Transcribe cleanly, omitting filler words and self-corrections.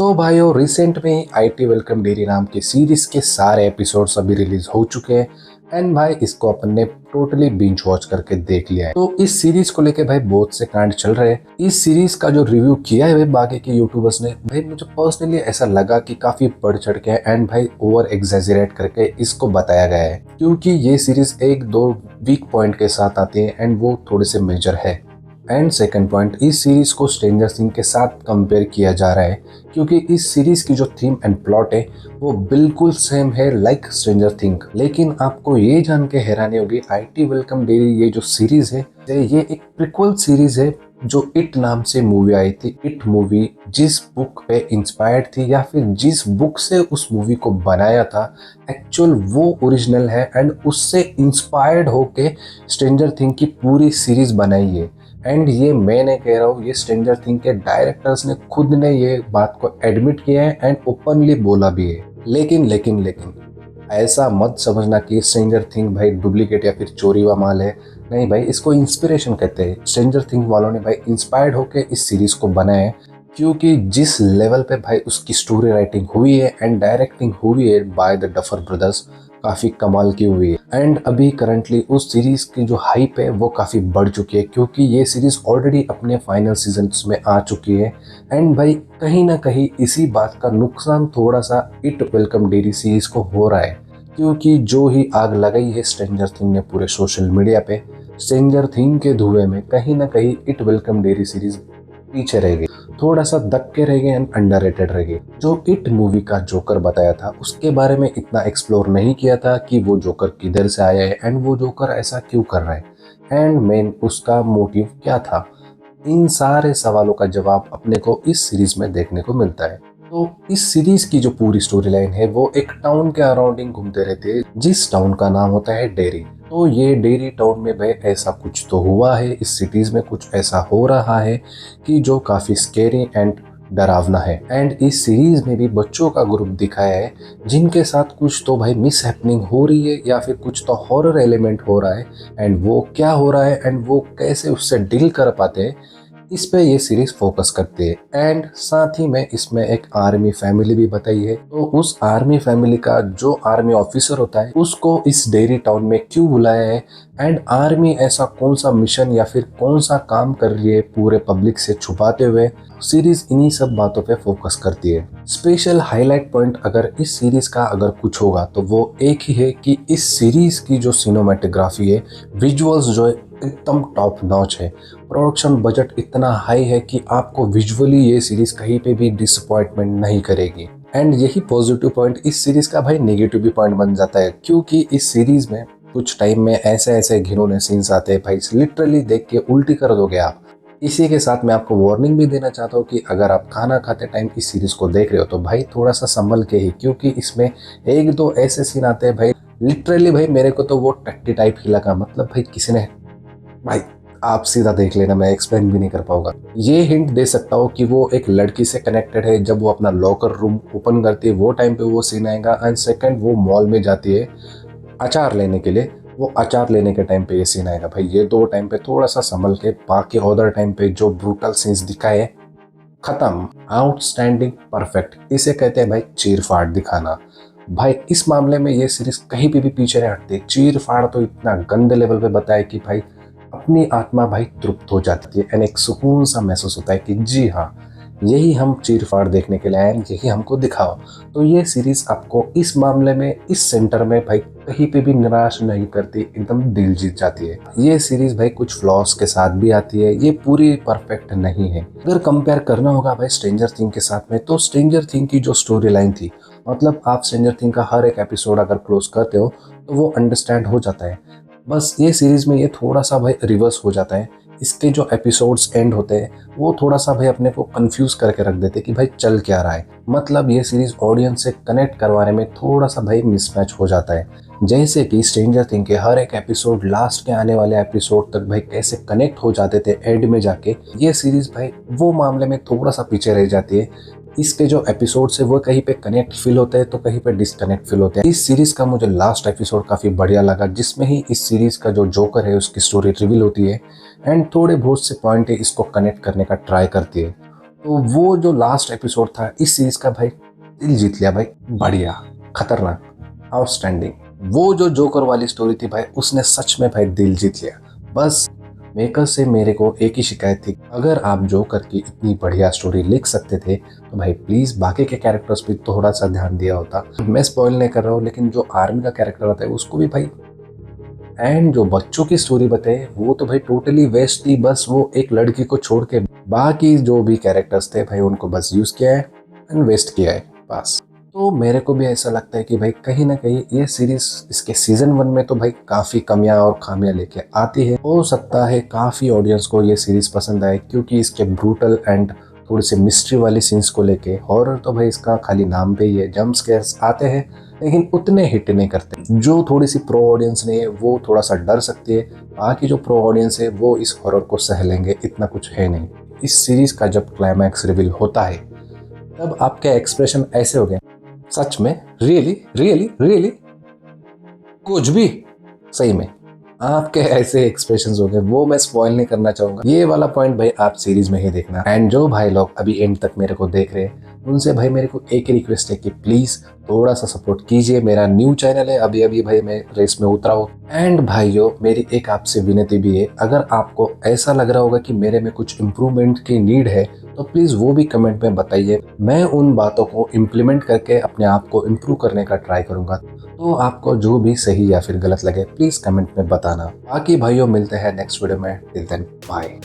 तो भाइयों रिसेंट में ही आईटी वेलकम डेरी नाम की सीरीज के सारे एपिसोड्स अभी रिलीज हो चुके हैं एंड भाई इसको अपन ने टोटली बिंज वॉच करके देख लिया है। तो इस सीरीज को लेके भाई बहुत से कांड चल रहे हैं। इस सीरीज का जो रिव्यू किया है भाई बाकी के यूट्यूबर्स ने, भाई मुझे पर्सनली ऐसा लगा कि काफी बढ़ चढ़ के एंड भाई ओवर एग्जैजरेट करके इसको बताया गया है, क्योंकि ये सीरीज एक दो वीक पॉइंट के साथ आती है एंड वो थोड़े से मेजर है। एंड सेकंड पॉइंट, इस सीरीज को स्ट्रेंजर थिंग्स के साथ कंपेयर किया जा रहा है, क्योंकि इस सीरीज की जो थीम एंड प्लॉट है वो बिल्कुल सेम है लाइक स्ट्रेंजर थिंग्स। लेकिन आपको ये जान के हैरानी होगी, आईटी वेलकम डेरी ये जो सीरीज है ये एक प्रीक्वल सीरीज है जो इट नाम से मूवी आई थी। इट मूवी जिस बुक पे इंस्पायर्ड थी या फिर जिस बुक से उस मूवी को बनाया था, एक्चुअल वो ओरिजिनल है एंड उससे इंस्पायर्ड होके स्ट्रेंजर थिंग की पूरी सीरीज बनाई है। एंड ये मैं नहीं कह रहा हूँ, ये स्ट्रेंजर थिंग के डायरेक्टर्स ने खुद ने ये बात को एडमिट किया है एंड ओपनली बोला भी है। लेकिन ऐसा मत समझना कि स्ट्रेंजर थिंग भाई डुप्लीकेट या फिर चोरी हुआ माल है। नहीं भाई, इसको इंस्पिरेशन कहते हैं। स्ट्रेंजर थिंग वालों ने भाई इंस्पायर्ड होकर इस सीरीज को बनाया है, क्योंकि जिस लेवल पे भाई उसकी स्टोरी राइटिंग हुई है एंड डायरेक्टिंग हुई है बाय द डफर ब्रदर्स, काफी कमाल की हुई है। एंड अभी करंटली उस सीरीज की जो हाइप है वो काफी बढ़ चुकी है, क्योंकि ये सीरीज ऑलरेडी अपने फाइनल सीजन में आ चुकी है। एंड भाई कहीं ना कहीं इसी बात का नुकसान थोड़ा सा इट वेलकम डेरी सीरीज को हो रहा है, क्योंकि जो ही आग लगाई है स्ट्रेंजर थिंग ने पूरे सोशल मीडिया पे, स्ट्रेंजर थिंग के धुएं में कहीं ना कहीं इट वेलकम डेरी सीरीज पीछे रह गई, थोड़ा सा दबके रह गए एंड अंडररेटेड रह गई। जो इट मूवी का जोकर बताया था उसके बारे में इतना एक्सप्लोर नहीं किया था कि वो जोकर किधर से आया है एंड वो जोकर ऐसा क्यों कर रहा है एंड मेन उसका मोटिव क्या था। इन सारे सवालों का जवाब अपने को इस सीरीज में देखने को मिलता है। तो इस सीरीज की जो पूरी स्टोरी लाइन है वो एक टाउन के अराउंडिंग घूमते रहते हैं, जिस टाउन का नाम होता है डेरी। तो ये डेरी टाउन में भाई ऐसा कुछ तो हुआ है, इस सिटीज में कुछ ऐसा हो रहा है कि जो काफी स्केरी एंड डरावना है। एंड इस सीरीज में भी बच्चों का ग्रुप दिखाया है जिनके साथ कुछ तो भाई मिस हैपनिंग हो रही है या फिर कुछ तो हॉरर एलिमेंट हो रहा है एंड वो क्या हो रहा है एंड वो कैसे उससे डील कर पाते हैं, इस पे ये सीरीज फोकस करती है। एंड साथ ही में इसमें एक आर्मी फैमिली भी बताई है। तो उस आर्मी फैमिली का जो आर्मी ऑफिसर होता है उसको इस डेयरी टाउन में क्यों बुलाया है एंड आर्मी ऐसा कौन सा मिशन या फिर कौन सा काम कर रही है पूरे पब्लिक से छुपाते हुए, सीरीज इन्हीं सब बातों पे फोकस करती है। स्पेशल हाईलाइट पॉइंट अगर इस सीरीज का अगर कुछ होगा तो वो एक ही है कि इस सीरीज की जो सिनेमेटोग्राफी है, विजुअल्स जो है एकदम टॉप नॉच है। प्रोडक्शन बजट इतना हाई है कि आपको विजुअली ये सीरीज कहीं पे भी डिसअपॉइंटमेंट नहीं करेगी। एंड यही पॉजिटिव पॉइंट इस सीरीज का भाई नेगेटिव भी पॉइंट बन जाता है, क्योंकि इस सीरीज में कुछ टाइम में ऐसे घिनौने सीन्स आते हैं भाई, लिटरली देख के उल्टी कर दोगे आप। इसी के साथ मैं आपको वार्निंग भी देना चाहता हूँ कि अगर आप खाना खाते टाइम इस सीरीज को देख रहे हो तो भाई थोड़ा सा संभल के ही, क्योंकि इसमें एक दो ऐसे सीन आते हैं भाई, लिटरली भाई मेरे को तो वो टट्टी टाइप ही लगा। मतलब भाई किसी ने, भाई आप सीधा देख लेना, मैं एक्सप्लेन भी नहीं कर पाऊंगा। ये हिंट दे सकता हूँ कि वो एक लड़की से कनेक्टेड है। जब वो अपना लॉकर रूम ओपन करती है वो टाइम पे वो सीन आएगा। एंड सेकंड, वो मॉल में जाती है अचार लेने के लिए, वो अचार लेने के टाइम पे ये सीन आएगा। भाई ये दो टाइम पे थोड़ा सा संभल के, बाकी अदर टाइम पे जो ब्रूटल सीन्स दिखाए, खत्म, आउटस्टैंडिंग, परफेक्ट। इसे कहते हैं भाई चीर फाड़ दिखाना। भाई इस मामले में ये सीरीज कहीं पे भी पीछे नहीं हटती। चीर फाड़ तो इतना गंदे लेवल पे बताया कि भाई अपनी आत्मा भाई तृप्त हो जाती है एंड एक सुकून सा महसूस होता है कि जी हाँ, यही हम चीर फाड़ देखने के लिए आए, यही हमको दिखाओ। तो ये सीरीज आपको इस मामले में, इस सेंटर में भाई कहीं पे भी निराश नहीं करती, एकदम दिल जीत जाती है। ये सीरीज भाई कुछ फ्लॉस के साथ भी आती है, ये पूरी परफेक्ट नहीं है। अगर कंपेयर करना होगा भाई स्ट्रेंजर थिंग के साथ में, तो स्ट्रेंजर थिंग की जो स्टोरी लाइन थी, मतलब आप स्ट्रेंजर थिंग का हर एक एपिसोड अगर क्लोज करते हो तो वो अंडरस्टैंड हो जाता है। बस ये सीरीज में ये थोड़ा सा भाई रिवर्स हो जाता है। इसके जो एपिसोड्स एंड होते हैं वो थोड़ा सा भाई अपने को कंफ्यूज करके रख देते कि भाई चल क्या रहा है। मतलब ये सीरीज ऑडियंस से कनेक्ट करवाने में थोड़ा सा भाई मिसमैच हो जाता है। जैसे कि स्ट्रेंजर थिंग के हर एक एपिसोड लास्ट के आने वाले एपिसोड तक भाई कैसे कनेक्ट हो जाते थे एंड में जाके, ये सीरीज भाई वो मामले में थोड़ा सा पीछे रह जाती है। इसके जो एपिसोड्स है वो कहीं पे कनेक्ट फील होते हैं तो कहीं पे डिस्कनेक्ट फील होते हैं। इस सीरीज का मुझे लास्ट एपिसोड काफी बढ़िया लगा, जिसमें ही इस सीरीज का जो जोकर है उसकी स्टोरी रिवील होती है एंड थोड़े बहुत से पॉइंट है इसको कनेक्ट करने का ट्राई करती है। तो वो जो लास्ट एपिसोड था इस सीरीज का भाई दिल जीत लिया भाई, बढ़िया, खतरनाक, आउटस्टैंडिंग। वो जो जोकर वाली स्टोरी थी भाई उसने सच में भाई दिल जीत लिया। बस मेकर से मेरे को एक ही शिकायत थी, अगर आप जोकर की इतनी बढ़िया स्टोरी लिख सकते थे तो भाई प्लीज बाकी के कैरेक्टर्स पे थोड़ा सा ध्यान दिया होता। मैं स्पॉइल नहीं कर रहा हूँ, लेकिन जो आर्मी का कैरेक्टर होता है उसको भी भाई, एंड जो बच्चों की स्टोरी बताए वो तो भाई टोटली वेस्ट थी। बस वो एक लड़की को छोड़ के बाकी जो भी कैरेक्टर्स थे भाई उनको बस यूज किया है एंड वेस्ट किया है बस। तो मेरे को भी ऐसा लगता है कि भाई कहीं ना कहीं ये सीरीज इसके सीजन 1 में तो भाई काफी कमियां और खामियां लेके आती है। हो सकता है काफी ऑडियंस को ये सीरीज पसंद आए क्योंकि इसके ब्रूटल एंड थोड़ी सी मिस्ट्री वाली सीन्स को लेके। हॉरर तो भाई इसका खाली नाम पे ही है, जंप स्केयर्स आते हैं लेकिन उतने हिट नहीं करते। जो थोड़ी सी प्रो ऑडियंस ने वो थोड़ा सा डर सकती है, बाकी जो प्रो ऑडियंस है वो इस हॉरर को सह लेंगे, इतना कुछ है नहीं। इस सीरीज का जब क्लाइमैक्स रिवील होता है तब आपके एक्सप्रेशन ऐसे हो गए, सच में, रियली रियली रियली, कुछ भी, सही में आपके ऐसे एक्सप्रेशंस हो गए। वो मैं स्पॉइल नहीं करना चाहूंगा, ये वाला पॉइंट भाई आप सीरीज में ही देखना। एंड जो भाई लोग अभी एंड तक मेरे को देख रहे हैं उनसे भाई मेरे को एक ही रिक्वेस्ट है कि प्लीज थोड़ा सा सपोर्ट कीजिए। मेरा न्यू चैनल है, अभी अभी भाई मैं रेस में उतरा हूँ। एंड भाइयों मेरी एक आपसे विनती भी है, अगर आपको ऐसा लग रहा होगा कि मेरे में कुछ इम्प्रूवमेंट की नीड है तो प्लीज वो भी कमेंट में बताइए। मैं उन बातों को इम्प्लीमेंट करके अपने आप को इम्प्रूव करने का ट्राई करूंगा। तो आपको जो भी सही या फिर गलत लगे प्लीज कमेंट में बताना। बाकी भाइयों मिलते हैं नेक्स्ट वीडियो में, टिल देन बाय।